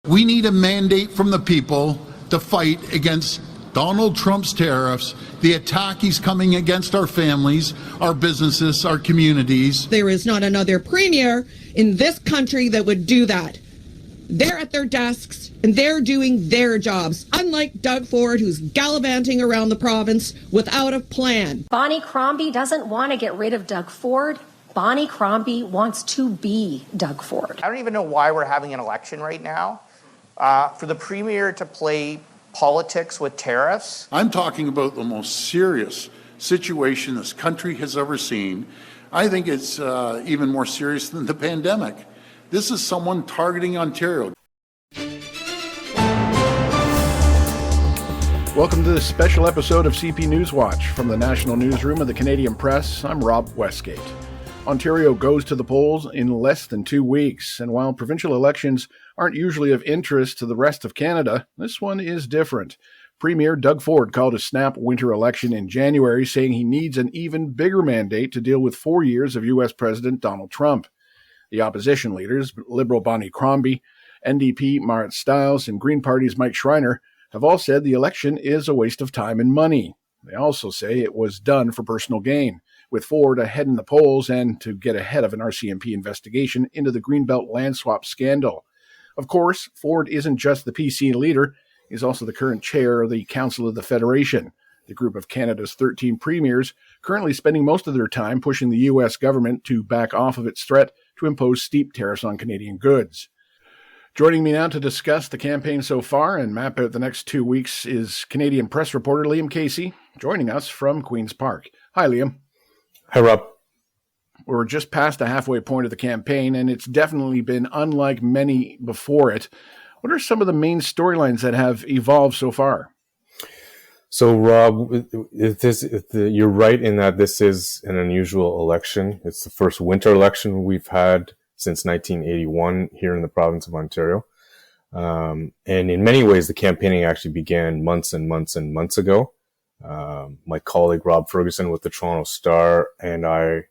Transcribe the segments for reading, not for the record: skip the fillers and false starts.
We need a mandate from the people to fight against Donald Trump's tariffs, the attack he's coming against our families, our businesses, our communities. There is not another premier in this country that would do that. They're at their desks and they're doing their jobs, unlike Doug Ford, who's gallivanting around the province without a plan. Bonnie Crombie doesn't want to get rid of Doug Ford. Bonnie Crombie wants to be Doug Ford. I don't even know why we're having an election right now. For the premier to play politics with tariffs. I'm talking about the most serious situation this country has ever seen. I think it's even more serious than the pandemic. This is someone targeting Ontario. Welcome to this special episode of CP Newswatch. From the National Newsroom of the Canadian Press, I'm Rob Westgate. Ontario goes to the polls in less than 2 weeks, and while provincial elections aren't usually of interest to the rest of Canada, this one is different. Premier Doug Ford called a snap winter election in January, saying he needs an even bigger mandate to deal with 4 years of U.S. President Donald Trump. The opposition leaders, Liberal Bonnie Crombie, NDP Marit Stiles, and Green Party's Mike Schreiner, have all said the election is a waste of time and money. They also say it was done for personal gain, with Ford ahead in the polls and to get ahead of an RCMP investigation into the Greenbelt land swap scandal. Of course, Ford isn't just the PC leader, he's also the current chair of the Council of the Federation, the group of Canada's 13 premiers currently spending most of their time pushing the U.S. government to back off of its threat to impose steep tariffs on Canadian goods. Joining me now to discuss the campaign so far and map out the next 2 weeks is Canadian press reporter Liam Casey, joining us from Queen's Park. Hi, Liam. Hi, Rob. We're just past the halfway point of the campaign, and it's definitely been unlike many before it. What are some of the main storylines that have evolved so far? So, Rob, you're right in that this is an unusual election. It's the first winter election we've had since 1981 here in the province of Ontario. And in many ways, the campaigning actually began months and months and months ago. My colleague Rob Ferguson with the Toronto Star and I,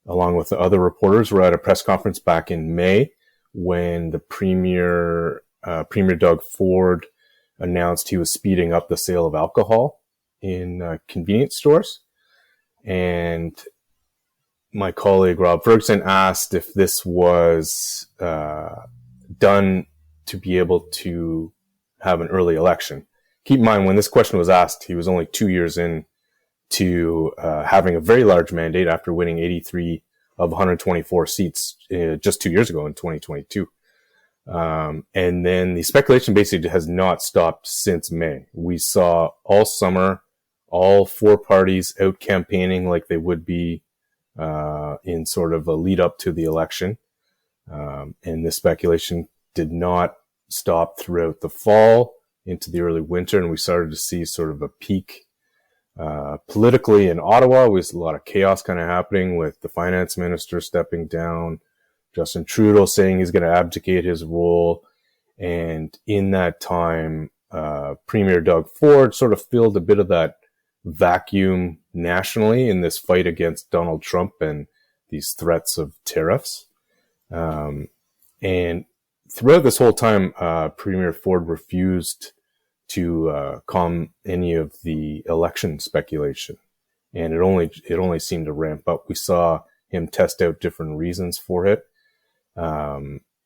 along with the other reporters, were at a press conference back in May when the Premier Doug Ford announced he was speeding up the sale of alcohol in convenience stores. And my colleague Rob Ferguson asked if this was done to be able to have an early election. Keep in mind, when this question was asked, he was only 2 years in to having a very large mandate after winning 83 of 124 seats just 2 years ago in 2022. And then the speculation basically has not stopped since May. We saw all summer, all four parties out campaigning like they would be in sort of a lead up to the election. And the speculation did not stop throughout the fall into the early winter. And we started to see sort of a peak politically in Ottawa. With a lot of chaos kind of happening with the finance minister stepping down, Justin Trudeau saying he's going to abdicate his role. And in that time, Premier Doug Ford sort of filled a bit of that vacuum nationally in this fight against Donald Trump and these threats of tariffs. And throughout this whole time, Premier Ford refused to calm any of the election speculation. And it only seemed to ramp up. We saw him test out different reasons for it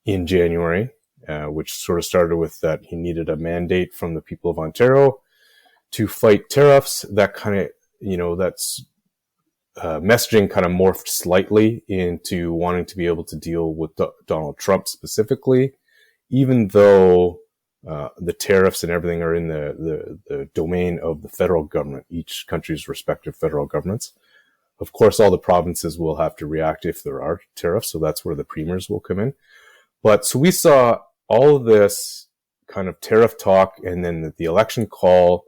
in January, which sort of started with that he needed a mandate from the people of Ontario to fight tariffs. That kind of, that's messaging kind of morphed slightly into wanting to be able to deal with Donald Trump specifically, even though the tariffs and everything are in the domain of the federal government, each country's respective federal governments. Of course, all the provinces will have to react if there are tariffs, so that's where the premiers will come in. But so we saw all of this kind of tariff talk, and then the election call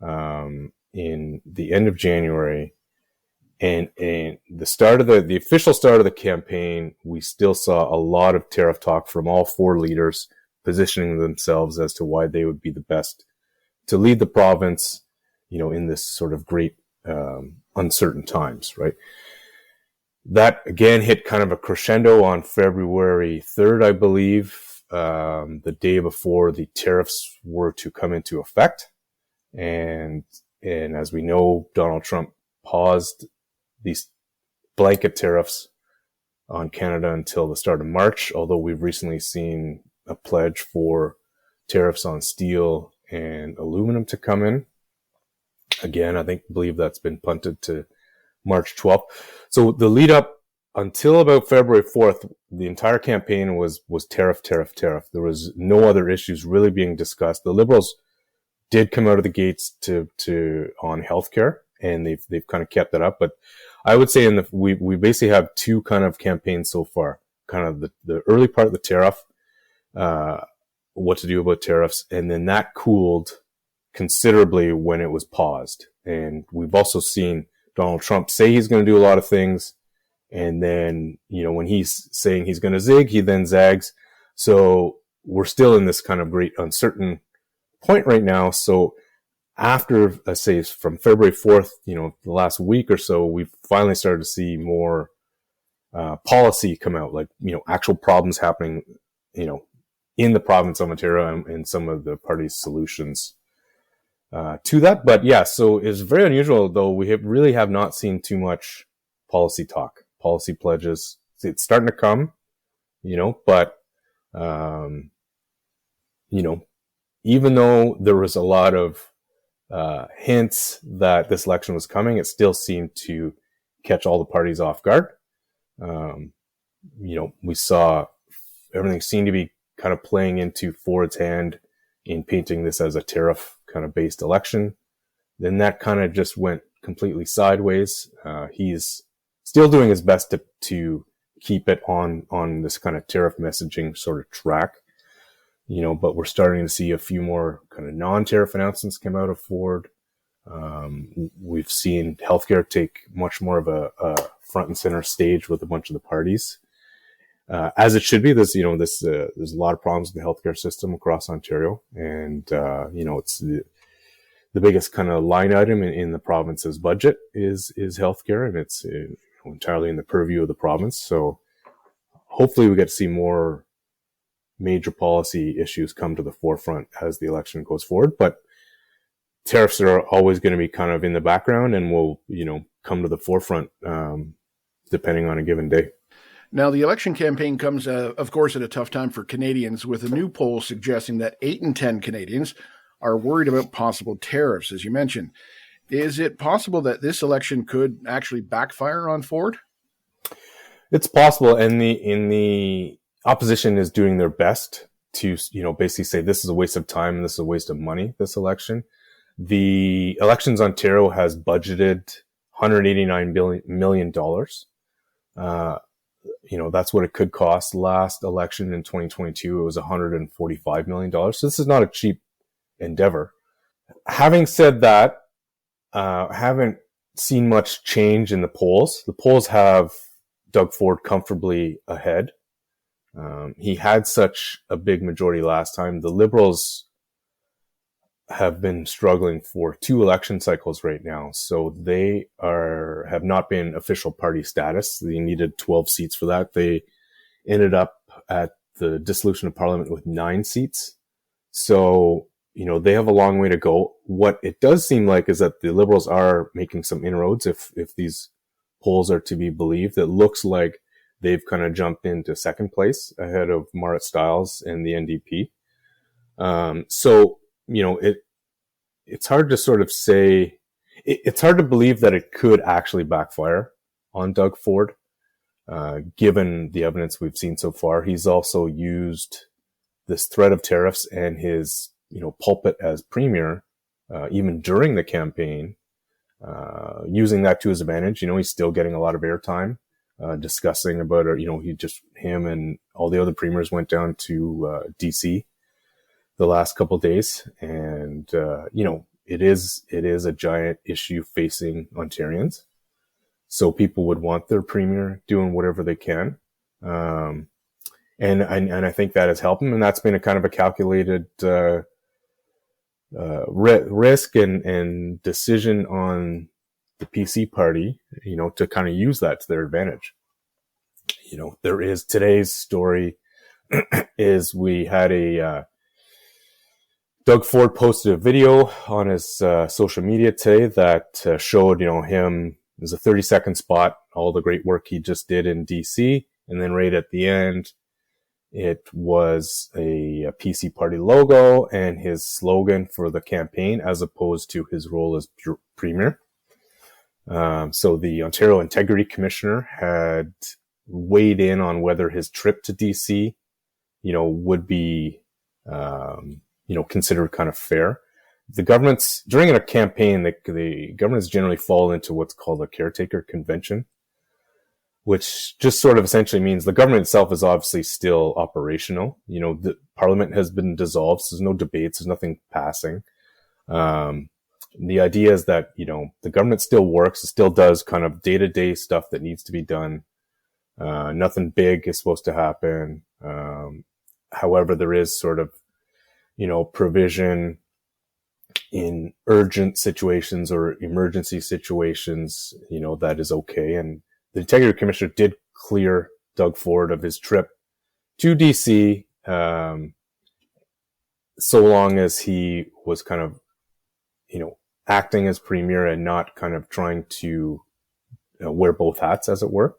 in the end of January, and the official start of the campaign, we still saw a lot of tariff talk from all four leaders positioning themselves as to why they would be the best to lead the province, in this sort of great uncertain times, right? That again hit kind of a crescendo on February 3rd, I believe, the day before the tariffs were to come into effect. And as we know, Donald Trump paused these blanket tariffs on Canada until the start of March, although we've recently seen a pledge for tariffs on steel and aluminum to come in. Again, I believe that's been punted to March 12th. So the lead up until about February 4th, the entire campaign was tariff. There was no other issues really being discussed. The Liberals did come out of the gates on healthcare, and they've kind of kept that up. But I would say we basically have two kind of campaigns so far. Kind of the early part of the tariff, what to do about tariffs, and then that cooled considerably when it was paused. And we've also seen Donald Trump say he's going to do a lot of things, and then, when he's saying he's going to zig, he then zags. So we're still in this kind of great uncertain point right now. So after, let's say, from February 4th, the last week or so, we've finally started to see more policy come out, like, actual problems happening, in the province of Ontario, and some of the party's solutions to that. But yeah, so it's very unusual, though. We really have not seen too much policy talk, policy pledges. It's starting to come, but, even though there was a lot of hints that this election was coming, it still seemed to catch all the parties off guard. We saw everything seemed to be kind of playing into Ford's hand in painting this as a tariff kind of based election. Then that kind of just went completely sideways. He's still doing his best to keep it on this kind of tariff messaging sort of track, but we're starting to see a few more kind of non-tariff announcements come out of Ford. We've seen healthcare take much more of a front and center stage with a bunch of the parties. As it should be. There's a lot of problems with the healthcare system across Ontario, and it's the biggest kind of line item in the province's budget is healthcare, and it's entirely in the purview of the province. So hopefully we get to see more major policy issues come to the forefront as the election goes forward. But tariffs are always going to be kind of in the background, and will come to the forefront depending on a given day. Now, the election campaign comes, of course, at a tough time for Canadians, with a new poll suggesting that 8 in 10 Canadians are worried about possible tariffs, as you mentioned. Is it possible that this election could actually backfire on Ford? It's possible, and the opposition is doing their best to, basically say this is a waste of time and this is a waste of money, this election. The Elections Ontario has budgeted $189 million. That's what it could cost. Last election in 2022, it was $145 million. So this is not a cheap endeavor. Having said that, haven't seen much change in the polls. The polls have Doug Ford comfortably ahead. He had such a big majority last time. The Liberals have been struggling for 2 election cycles right now. So they have not been official party status. They needed 12 seats for that. They ended up at the dissolution of Parliament with 9 seats. So, they have a long way to go. What it does seem like is that the Liberals are making some inroads. If these polls are to be believed, it looks like they've kind of jumped into second place ahead of Marit Stiles and the NDP. So, it's hard to sort of say, it's hard to believe that it could actually backfire on Doug Ford, given the evidence we've seen so far. He's also used this threat of tariffs and his, pulpit as premier, even during the campaign, using that to his advantage. He's still getting a lot of airtime, discussing about it. Him and all the other premiers went down to DC the last couple of days, and it is a giant issue facing Ontarians. So people would want their premier doing whatever they can, and I think that has helped him, and that's been a kind of a calculated risk and decision on the PC party, to kind of use that to their advantage. There is today's story is we had Doug Ford posted a video on his social media today that showed, him. It was a 30-second spot, all the great work he just did in DC. And then right at the end, it was a PC party logo and his slogan for the campaign, as opposed to his role as premier. So the Ontario Integrity Commissioner had weighed in on whether his trip to DC, would be, considered kind of fair. The governments, during a campaign, the governments generally fall into what's called a caretaker convention, which just sort of essentially means the government itself is obviously still operational. The parliament has been dissolved, so there's no debates, there's nothing passing. The idea is that, the government still works, it still does kind of day-to-day stuff that needs to be done. Nothing big is supposed to happen. However, there is sort of, provision in urgent situations or emergency situations, that is okay. And the Integrity Commissioner did clear Doug Ford of his trip to DC, so long as he was kind of, acting as premier and not kind of trying to wear both hats, as it were.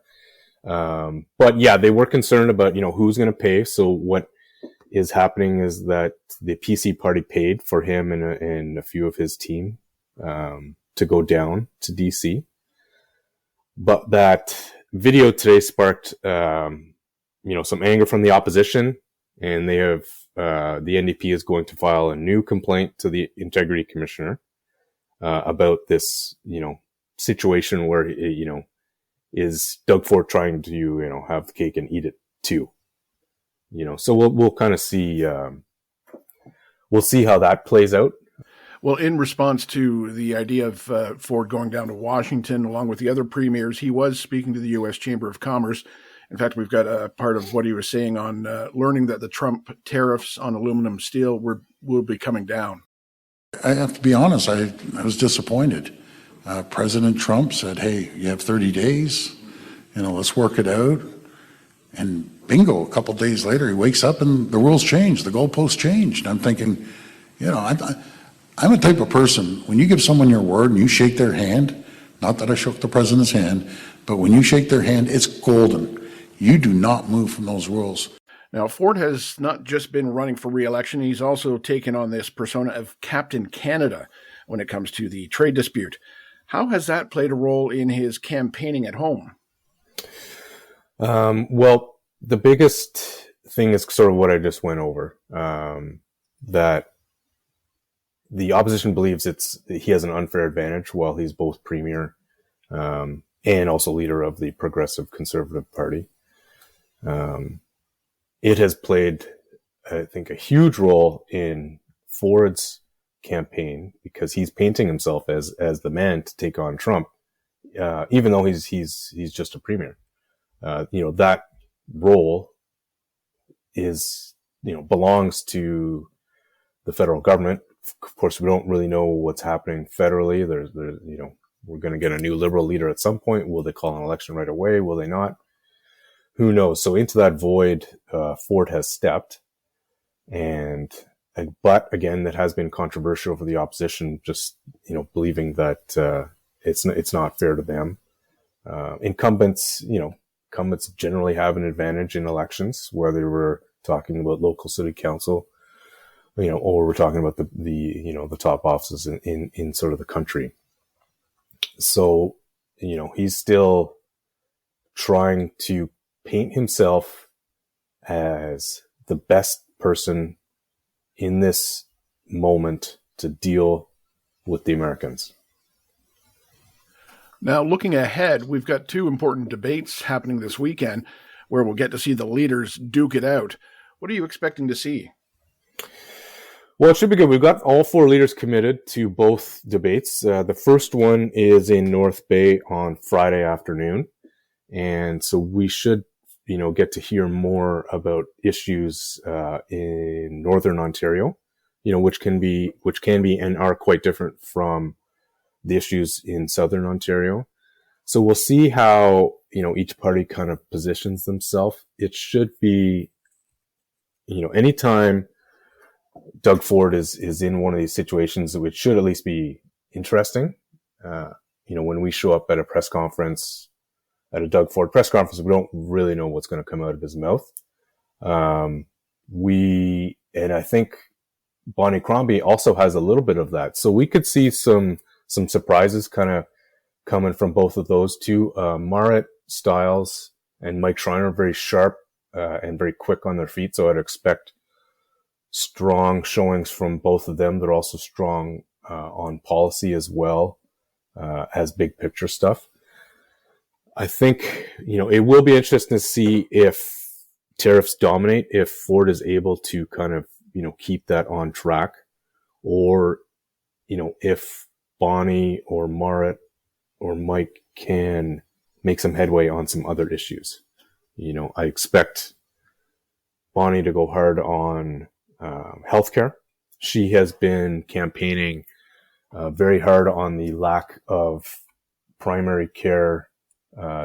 But yeah, they were concerned about, who's going to pay. So what is happening is that the PC party paid for him and a few of his team to go down to DC. But that video today sparked, some anger from the opposition, and they have the NDP is going to file a new complaint to the Integrity Commissioner about this, situation where is Doug Ford trying to have the cake and eat it too. So we'll kind of see, we'll see how that plays out. Well, in response to the idea of Ford going down to Washington, along with the other premiers, he was speaking to the U.S. Chamber of Commerce. In fact, we've got a part of what he was saying on learning that the Trump tariffs on aluminum steel will be coming down. I have to be honest, I was disappointed. President Trump said, hey, you have 30 days, let's work it out. And bingo, a couple days later, he wakes up and the rules changed, the goalposts changed. I'm thinking, I'm a type of person, when you give someone your word and you shake their hand, not that I shook the president's hand, but when you shake their hand, it's golden. You do not move from those rules. Now, Ford has not just been running for re-election, he's also taken on this persona of Captain Canada when it comes to the trade dispute. How has that played a role in his campaigning at home? Well, the biggest thing is sort of what I just went over, that the opposition believes he has an unfair advantage while he's both premier and also leader of the Progressive Conservative Party. It has played, I think, a huge role in Ford's campaign because he's painting himself as the man to take on Trump, even though he's just a premier. That role is, belongs to the federal government. Of course, we don't really know what's happening federally. There's we're going to get a new Liberal leader at some point. Will they call an election right away? Will they not? Who knows? So into that void, Ford has stepped, but again, that has been controversial for the opposition, just, believing that, it's not fair to them. Incumbents generally have an advantage in elections, whether we're talking about local city council, or we're talking about the top offices in sort of the country. So, he's still trying to paint himself as the best person in this moment to deal with the Americans. Now, looking ahead, we've got two important debates happening this weekend where we'll get to see the leaders duke it out. What are you expecting to see? Well, it should be good. We've got all four leaders committed to both debates. The first one is in North Bay on Friday afternoon. And so we should, get to hear more about issues in Northern Ontario, which can be and are quite different from the issues in Southern Ontario. So we'll see how, each party kind of positions themselves. It should be anytime Doug Ford is in one of these situations, which should at least be interesting. When we show up at a press conference, at a Doug Ford press conference, we don't really know what's going to come out of his mouth. And I think Bonnie Crombie also has a little bit of that. So we could see some surprises kind of coming from both of those two. Marit Stiles and Mike Schreiner are very sharp and very quick on their feet. So I'd expect strong showings from both of them. They're also strong on policy as well as big picture stuff. I think, it will be interesting to see if tariffs dominate, if Ford is able to kind of, keep that on track, or, if Bonnie or Marit or Mike can make some headway on some other issues. I expect Bonnie to go hard on healthcare. She has been campaigning very hard on the lack of primary care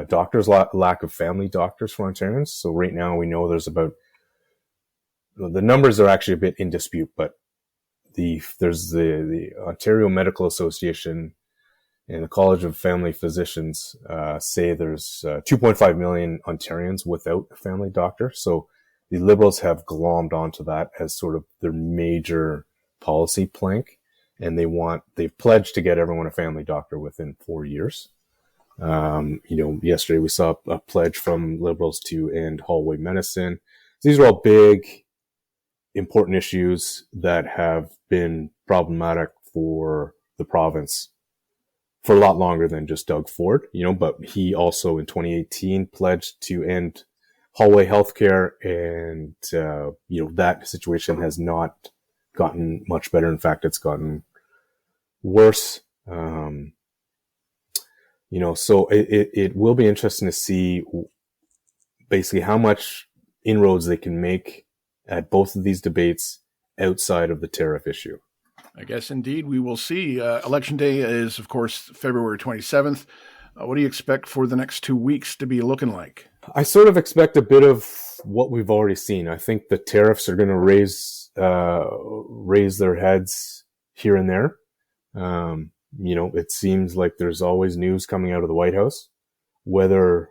doctors, lack of family doctors for Ontarians. So right now we know there's the numbers are actually a bit in dispute, but there's the Ontario Medical Association and the College of Family Physicians say there's 2.5 million Ontarians without a family doctor. So the Liberals have glommed onto that as sort of their major policy plank, and they've pledged to get everyone a family doctor within 4 years. Yesterday we saw a pledge from Liberals to end hallway medicine. These are all big, important issues that have been problematic for the province for a lot longer than just Doug Ford, but he also in 2018 pledged to end hallway healthcare, and, that situation has not gotten much better. In fact, it's gotten worse. So it will be interesting to see basically how much inroads they can make at both of these debates outside of the tariff issue. I guess indeed we will see. Election day is, of course, February 27th. What do you expect for the next 2 weeks to be looking like? I sort of expect a bit of what we've already seen. I think the tariffs are going to raise their heads here and there. It seems like there's always news coming out of the White House, whether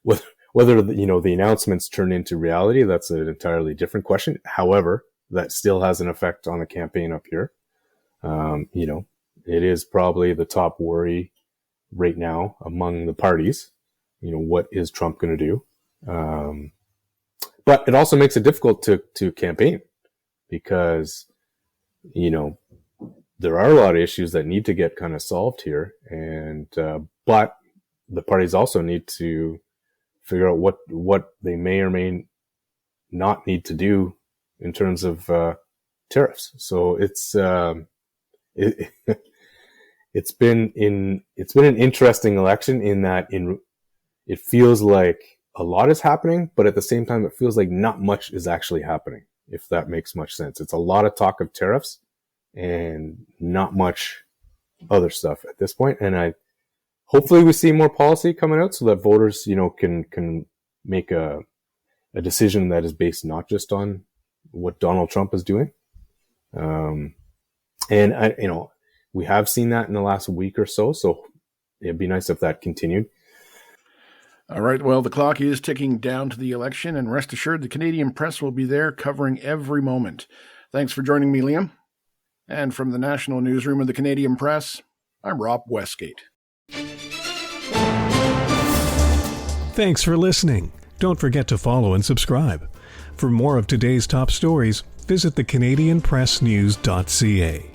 the announcements turn into reality. That's an entirely different question. However, that still has an effect on the campaign up here. It is probably the top worry right now among the parties. What is Trump going to do? But it also makes it difficult to campaign because, there are a lot of issues that need to get kind of solved here. And, but the parties also need to figure out what they may or may not need to do in terms of, tariffs. So it's been an interesting election in that it feels like a lot is happening, but at the same time, it feels like not much is actually happening, if that makes much sense. It's a lot of talk of tariffs and not much other stuff at this point. And hopefully we see more policy coming out so that voters, can make a decision that is based not just on what Donald Trump is doing. We have seen that in the last week or so. So it'd be nice if that continued. All right. Well, the clock is ticking down to the election, and rest assured the Canadian Press will be there covering every moment. Thanks for joining me, Liam. And from the National Newsroom of the Canadian Press, I'm Rob Westgate. Thanks for listening. Don't forget to follow and subscribe. For more of today's top stories, visit thecanadianpressnews.ca.